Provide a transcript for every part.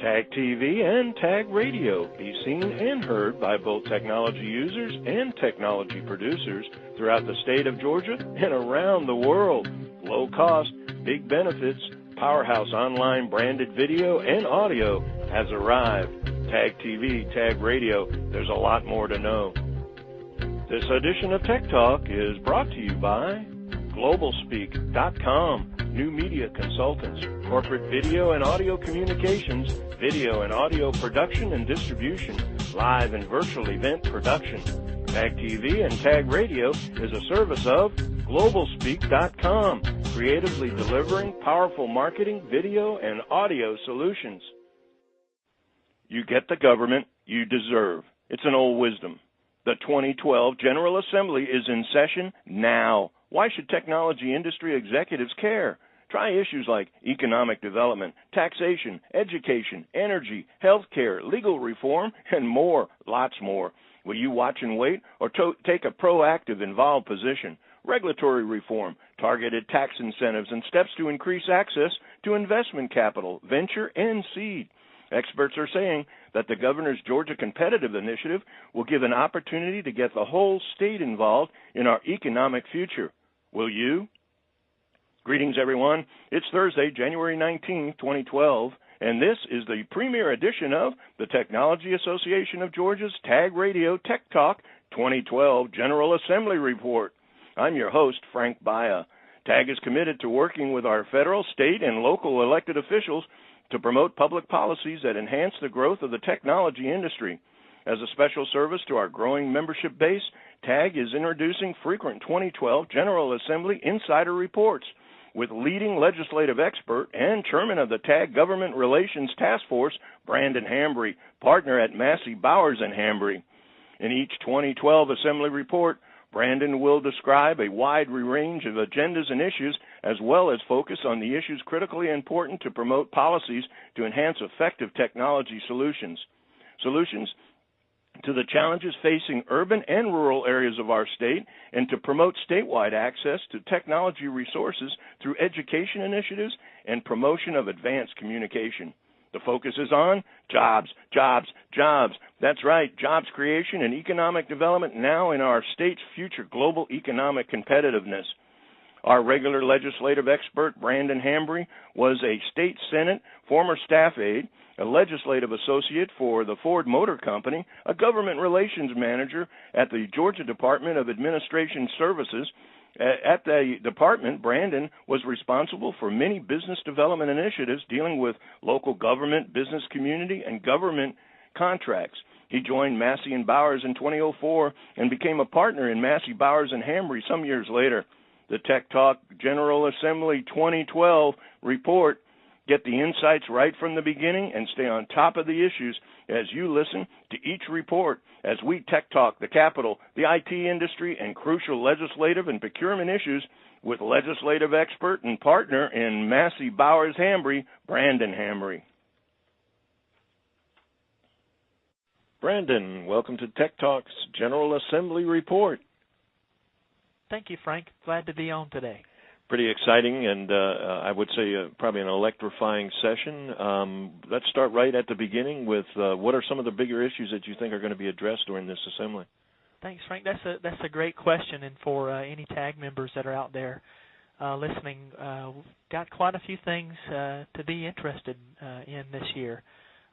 Tag TV and Tag Radio be seen and heard by both technology users and technology producers throughout the state of Georgia and around the world. Low cost, big benefits, powerhouse online branded video and audio has arrived. Tag TV, Tag Radio, there's a lot more to know. This edition of Tech Talk is brought to you by GlobalSpeak.com, new media consultants, corporate video and audio communications, video and audio production and distribution, live and virtual event production. Tag TV and Tag Radio is a service of GlobalSpeak.com, creatively delivering powerful marketing, video, and audio solutions. You get the government you deserve. It's an old wisdom. The 2012 General Assembly is in session now. Why should technology industry executives care? Try issues like economic development, taxation, education, energy, healthcare, legal reform, and more, lots more. Will you watch and wait or take a proactive, involved position? Regulatory reform, targeted tax incentives, and steps to increase access to investment capital, venture, and seed. Experts are saying that the governor's Georgia Competitive Initiative will give an opportunity to get the whole state involved in our economic future. Will you? Greetings, everyone. It's Thursday, January 19, 2012, and this is the premiere edition of the Technology Association of Georgia's Tag Radio Tech Talk 2012 General Assembly Report. I'm your host, Frank Baia. TAG is committed to working with our federal, state, and local elected officials to promote public policies that enhance the growth of the technology industry. As a special service to our growing membership base, TAG is introducing frequent 2012 General Assembly Insider Reports with leading legislative expert and chairman of the TAG Government Relations Task Force, Brandon Hembree, partner at Massey, Bowers & Hembree. In each 2012 Assembly report, Brandon will describe a wide range of agendas and issues, as well as focus on the issues critically important to promote policies to enhance effective technology solutions. Solutions to the challenges facing urban and rural areas of our state, and to promote statewide access to technology resources through education initiatives and promotion of advanced communication. The focus is on jobs, jobs, jobs. That's right, jobs creation and economic development now in our state's future global economic competitiveness. Our regular legislative expert, Brandon Hembree, was a state senate, former staff aide, a legislative associate for the Ford Motor Company, a government relations manager at the Georgia Department of Administration Services. At the department, Brandon was responsible for many business development initiatives dealing with local government, business community, and government contracts. He joined Massey and Bowers in 2004 and became a partner in Massey, Bowers & Hembree some years later. The Tech Talk General Assembly 2012 report. Get the insights right from the beginning and stay on top of the issues as you listen to each report as we tech talk the Capitol, the IT industry, and crucial legislative and procurement issues with legislative expert and partner in Massey, Bowers, Hembree, Brandon Hembree. Brandon, welcome to Tech Talk's General Assembly Report. Thank you, Frank. Glad to be on today. Pretty exciting, and I would say probably an electrifying session. Let's start right at the beginning with what are some of the bigger issues that you think are going to be addressed during this assembly? Thanks, Frank. That's a great question, and for any TAG members that are out there listening, got quite a few things to be interested in this year.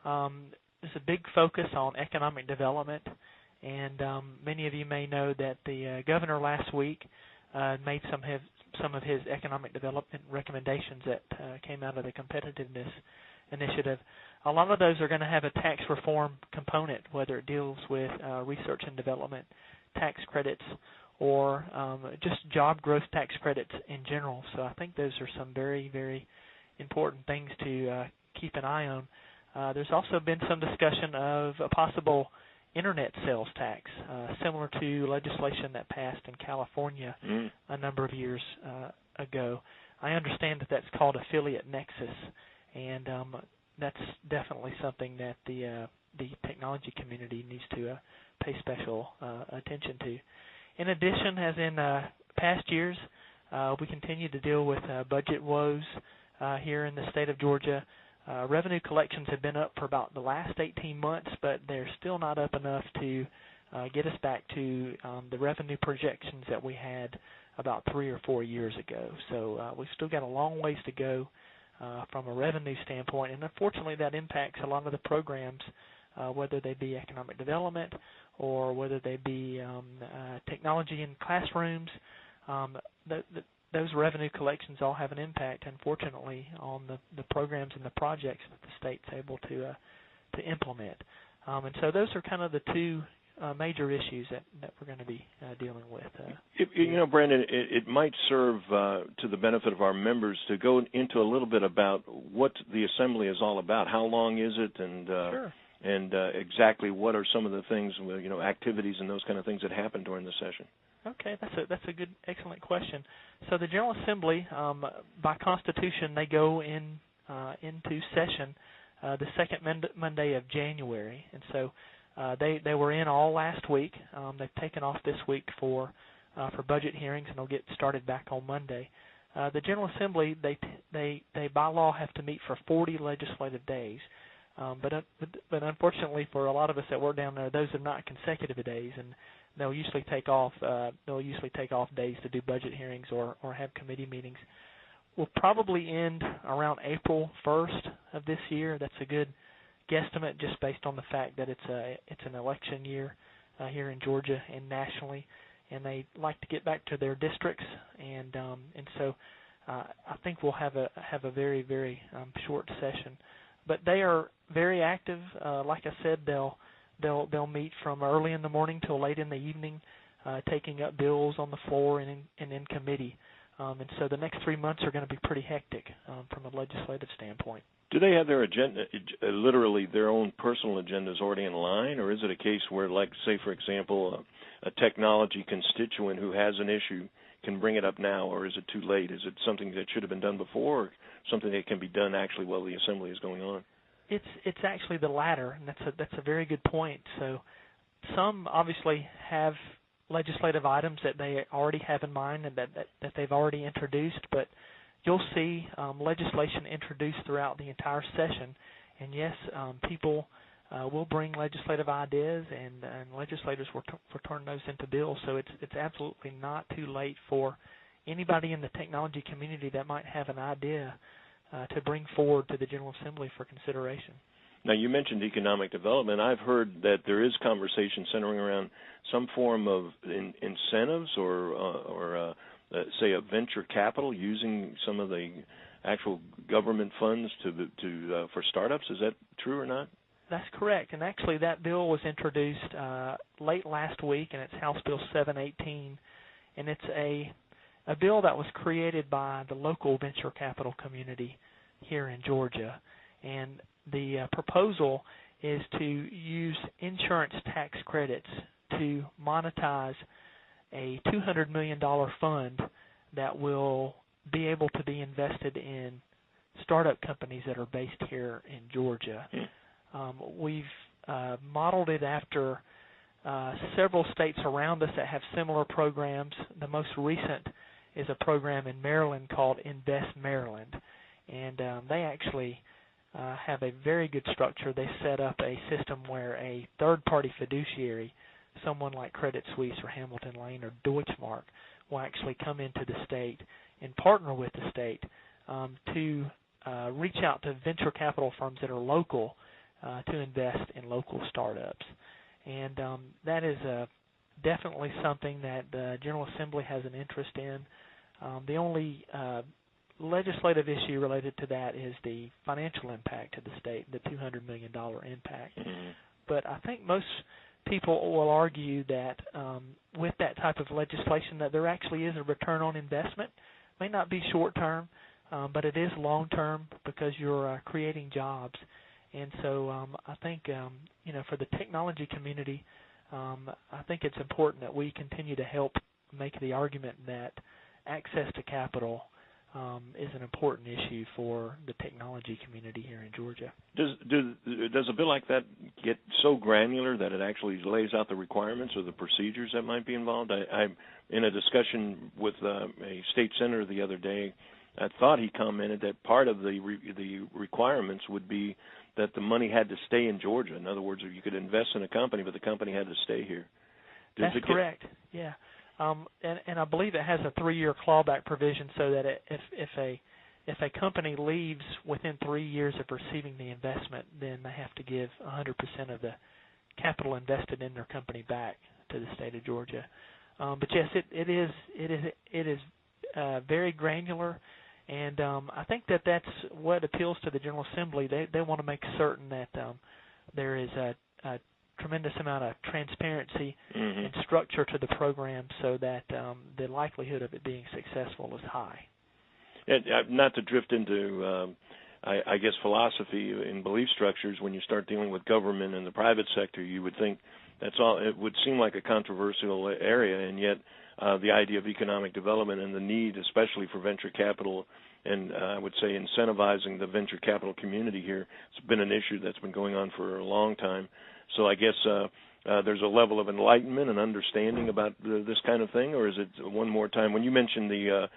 There's a big focus on economic development, and many of you may know that the governor last week made some of his economic development recommendations that came out of the Competitiveness Initiative. A lot of those are going to have a tax reform component, whether it deals with research and development, tax credits, or just job growth tax credits in general. So I think those are some very, very important things to keep an eye on. There's also been some discussion of a possible internet sales tax, similar to legislation that passed in California a number of years ago. I understand that that's called affiliate nexus, and that's definitely something that the technology community needs to pay special attention to. In addition, as in past years, we continue to deal with budget woes here in the state of Georgia. revenue collections have been up for about the last 18 months, but they're still not up enough to get us back to the revenue projections that we had about 3 or 4 years ago. So we've still got a long ways to go from a revenue standpoint, and unfortunately that impacts a lot of the programs, whether they be economic development or whether they be technology in classrooms. Those revenue collections all have an impact, unfortunately, on the programs and the projects that the state's able to implement. And so those are kind of the two major issues that we're going to be dealing with. Brandon, it might serve to the benefit of our members to go into a little bit about what the Assembly is all about. How long is it, and Sure. And exactly what are some of the things, activities and those kind of things that happen during the session? Okay, that's a good, excellent question. So the General Assembly, by Constitution, they go into session the second Monday of January, and so they were in all last week. They've taken off this week for budget hearings, and they'll get started back on Monday. The General Assembly, they by law have to meet for 40 legislative days, but unfortunately for a lot of us that work down there, those are not consecutive days, and they'll usually take off days to do budget hearings or have committee meetings. We'll probably end around April 1st of this year. That's a good guesstimate, just based on the fact that it's an election year here in Georgia and nationally, and they like to get back to their districts, and so I think we'll have a very, very short session. But they are very active. Like I said, they'll meet from early in the morning till late in the evening, taking up bills on the floor and in committee. And so the next 3 months are going to be pretty hectic from a legislative standpoint. Do they have their agenda, literally their own personal agendas already in line, or is it a case where, like, say, for example, a technology constituent who has an issue can bring it up now, or is it too late? Is it something that should have been done before, or something that can be done actually while the Assembly is going on? It's actually the latter, and that's a very good point. So some obviously have legislative items that they already have in mind and that they've already introduced, but you'll see legislation introduced throughout the entire session. And yes, people will bring legislative ideas, and legislators will turn those into bills. So it's absolutely not too late for anybody in the technology community that might have an idea to bring forward to the General Assembly for consideration. Now, you mentioned economic development. I've heard that there is conversation centering around some form of incentives or say, a venture capital using some of the actual government funds for startups. Is that true or not? That's correct. And actually, that bill was introduced late last week, and it's House Bill 718, and it's a bill that was created by the local venture capital community here in Georgia. And the proposal is to use insurance tax credits to monetize a $200 million fund that will be able to be invested in startup companies that are based here in Georgia. We've modeled it after several states around us that have similar programs. The most recent is a program in Maryland called Invest Maryland, and they actually have a very good structure. They set up a system where a third-party fiduciary, someone like Credit Suisse or Hamilton Lane or Deutschmark, will actually come into the state and partner with the state to reach out to venture capital firms that are local to invest in local startups. And that is definitely something that the General Assembly has an interest in. The only legislative issue related to that is the financial impact to the state, the $200 million impact. Mm-hmm. But I think most people will argue that with that type of legislation that there actually is a return on investment. It may not be short-term, but it is long-term because you're creating jobs. And so I think, for the technology community, I think it's important that we continue to help make the argument that access to capital is an important issue for the technology community here in Georgia. Does a bill like that get so granular that it actually lays out the requirements or the procedures that might be involved? I'm in a discussion with a state senator the other day, I thought he commented that part of the requirements would be that the money had to stay in Georgia. In other words, you could invest in a company, but the company had to stay here. That's correct. Yeah, and I believe it has a 3-year clawback provision, so that if a company leaves within 3 years of receiving the investment, then they have to give 100% of the capital invested in their company back to the state of Georgia. But yes, it is very granular, and I think that's what appeals to the General Assembly. They want to make certain that there is a tremendous amount of transparency and structure to the program, so that the likelihood of it being successful is high. And, not to drift into, I guess, philosophy and belief structures, when you start dealing with government and the private sector, you would think that's all. It would seem like a controversial area, and yet the idea of economic development and the need, especially for venture capital, and I would say incentivizing the venture capital community here, it's been an issue that's been going on for a long time. So I guess there's a level of enlightenment and understanding about this kind of thing, or is it one more time? When you mentioned the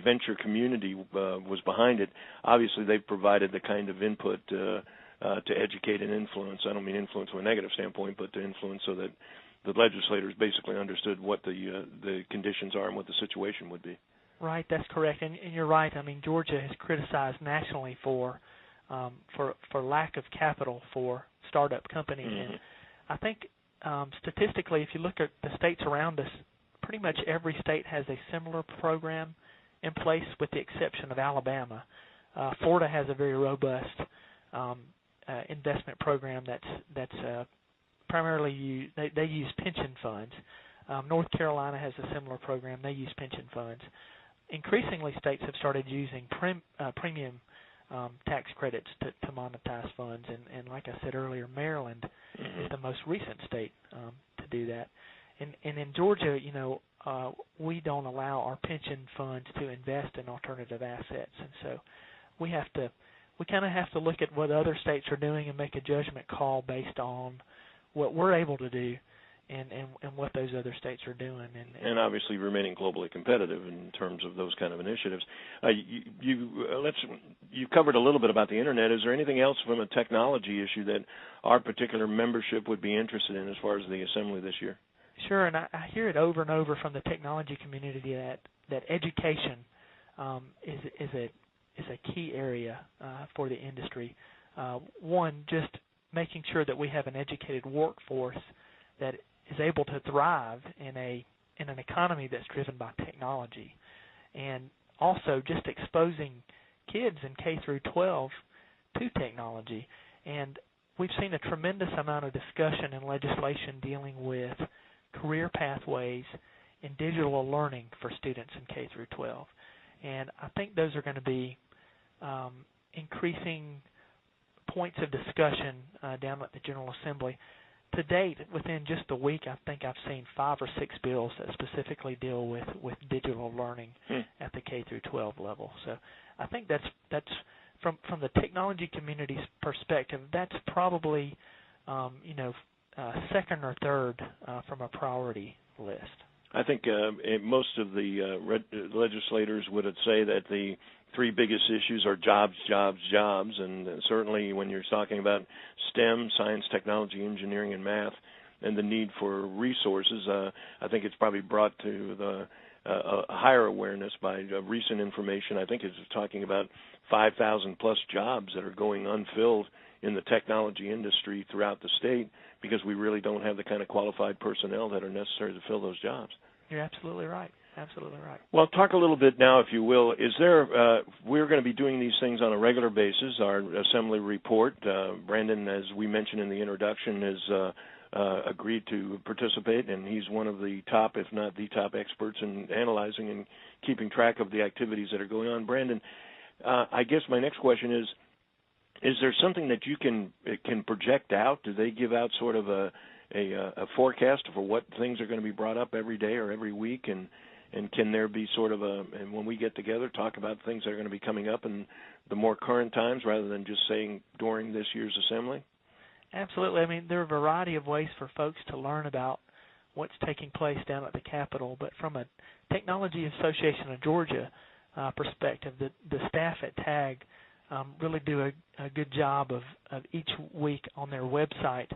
venture community was behind it, obviously they've provided the kind of input to educate and influence. I don't mean influence from a negative standpoint, but to influence so that the legislators basically understood what the conditions are and what the situation would be. Right, that's correct, and you're right. I mean, Georgia has criticized nationally for lack of capital for startup companies, and I think statistically, if you look at the states around us, pretty much every state has a similar program in place, with the exception of Alabama. Florida has a very robust investment program that's primarily they use pension funds. North Carolina has a similar program. They use pension funds. Increasingly, states have started using premium tax credits to monetize funds, and like I said earlier, Maryland is the most recent state to do that. And in Georgia, we don't allow our pension funds to invest in alternative assets, and so we kind of have to look at what other states are doing and make a judgment call based on what we're able to do and what those other states are doing. And obviously remaining globally competitive in terms of those kind of initiatives. You covered a little bit about the Internet. Is there anything else from a technology issue that our particular membership would be interested in as far as the Assembly this year? Sure, and I hear it over and over from the technology community that education is a key area for the industry. One, just making sure that we have an educated workforce that is able to thrive in an economy that's driven by technology, and also just exposing kids in K through 12 to technology. And we've seen a tremendous amount of discussion and legislation dealing with career pathways in digital learning for students in K through 12, and I think those are going to be increasing points of discussion down at the General Assembly. To date, within just a week, I think I've seen 5 or 6 bills that specifically deal with digital learning at the K through 12 level. So I think that's from the technology community's perspective, that's probably second or third from a priority list. I think most of the legislators would say that the 3 biggest issues are jobs, jobs, jobs, and certainly when you're talking about STEM, science, technology, engineering, and math, and the need for resources, I think it's probably brought to the higher awareness by recent information. I think it's talking about 5,000 plus jobs that are going unfilled in the technology industry throughout the state because we really don't have the kind of qualified personnel that are necessary to fill those jobs. You're absolutely right. Absolutely right. Well, talk a little bit now, if you will. Is there? We're going to be doing these things on a regular basis. Our Assembly report, Brandon, as we mentioned in the introduction, has agreed to participate, and he's one of the top, if not the top, experts in analyzing and keeping track of the activities that are going on. Brandon, I guess my next question is there something that you can project out? Do they give out sort of a forecast for what things are going to be brought up every day or every week, and can there be sort of and when we get together, talk about things that are going to be coming up in the more current times rather than just saying during this year's Assembly? Absolutely. I mean, there are a variety of ways for folks to learn about what's taking place down at the Capitol, but from a Technology Association of Georgia perspective, the staff at TAG really do a good job of each week on their website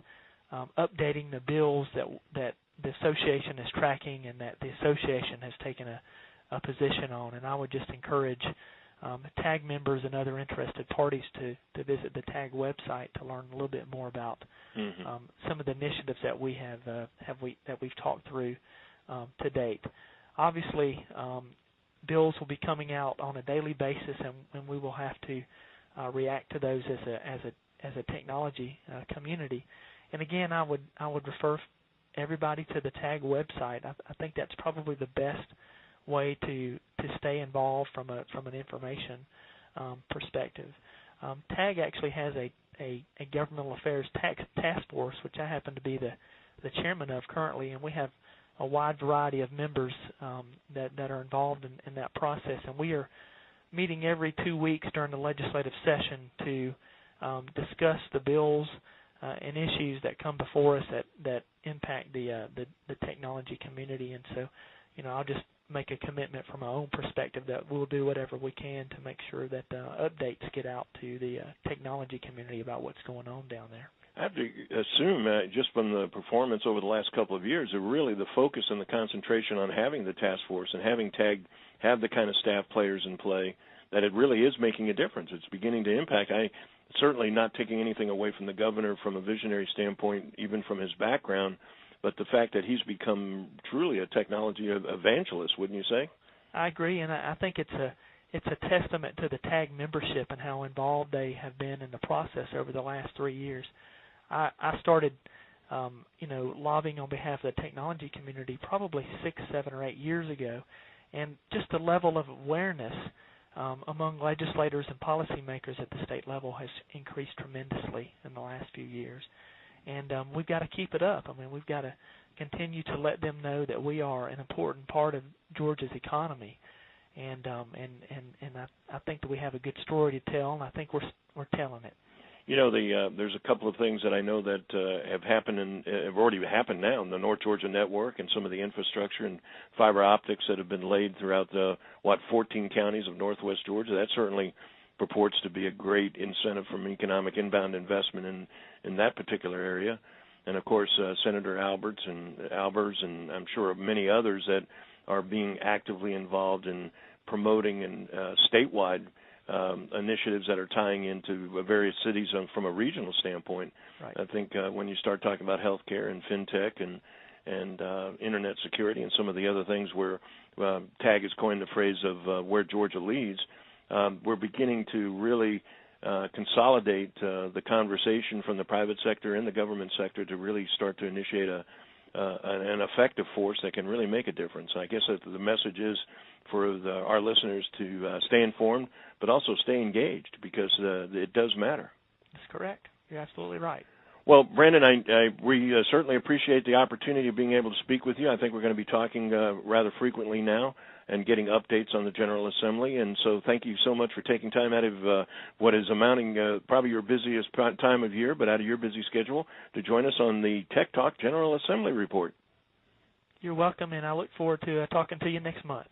updating the bills that the association is tracking and that the association has taken a position on. And I would just encourage TAG members and other interested parties to visit the TAG website to learn a little bit more about some of the initiatives that we that we've talked through to date. Obviously, bills will be coming out on a daily basis, and we will have to react to those as a technology community. And again, I would refer everybody to the TAG website. I think that's probably the best way to stay involved from an information perspective. TAG actually has a governmental affairs task force, which I happen to be the chairman of currently, and we have a wide variety of members that are involved in that process. And we are meeting every 2 weeks during the legislative session to discuss the bills and issues that come before us that impact the technology community. And so, I'll just make a commitment from my own perspective that we'll do whatever we can to make sure that updates get out to the technology community about what's going on down there. I have to assume, just from the performance over the last couple of years, that really the focus and the concentration on having the task force and having TAG have the kind of staff players in play, that it really is making a difference. It's beginning to impact. Certainly not taking anything away from the governor from a visionary standpoint, even from his background, but the fact that he's become truly a technology evangelist, wouldn't you say? I agree, and I think it's a testament to the TAG membership and how involved they have been in the process over the last 3 years. I started, lobbying on behalf of the technology community probably 6, 7, or 8 years ago, and just the level of awareness among legislators and policymakers at the state level has increased tremendously in the last few years. And we've got to keep it up. I mean, we've got to continue to let them know that we are an important part of Georgia's economy. And I think that we have a good story to tell, and I think we're telling it. There's a couple of things that I know that have happened and have already happened now in the North Georgia network and some of the infrastructure and fiber optics that have been laid throughout the 14 counties of northwest Georgia. That certainly purports to be a great incentive from economic inbound investment in that particular area. And, of course, Senator Albers, and I'm sure many others that are being actively involved in promoting and statewide initiatives that are tying into various cities from a regional standpoint. Right. I think when you start talking about healthcare and fintech and internet security and some of the other things where TAG has coined the phrase of where Georgia leads, we're beginning to really consolidate the conversation from the private sector and the government sector to really start to initiate an effective force that can really make a difference. I guess that the message is for our listeners to stay informed, but also stay engaged, because it does matter. That's correct. You're absolutely right. Well, Brandon, we certainly appreciate the opportunity of being able to speak with you. I think we're going to be talking rather frequently now and getting updates on the General Assembly. And so thank you so much for taking time out of what is amounting probably your busiest time of year, but out of your busy schedule, to join us on the Tech Talk General Assembly Report. You're welcome, and I look forward to talking to you next month.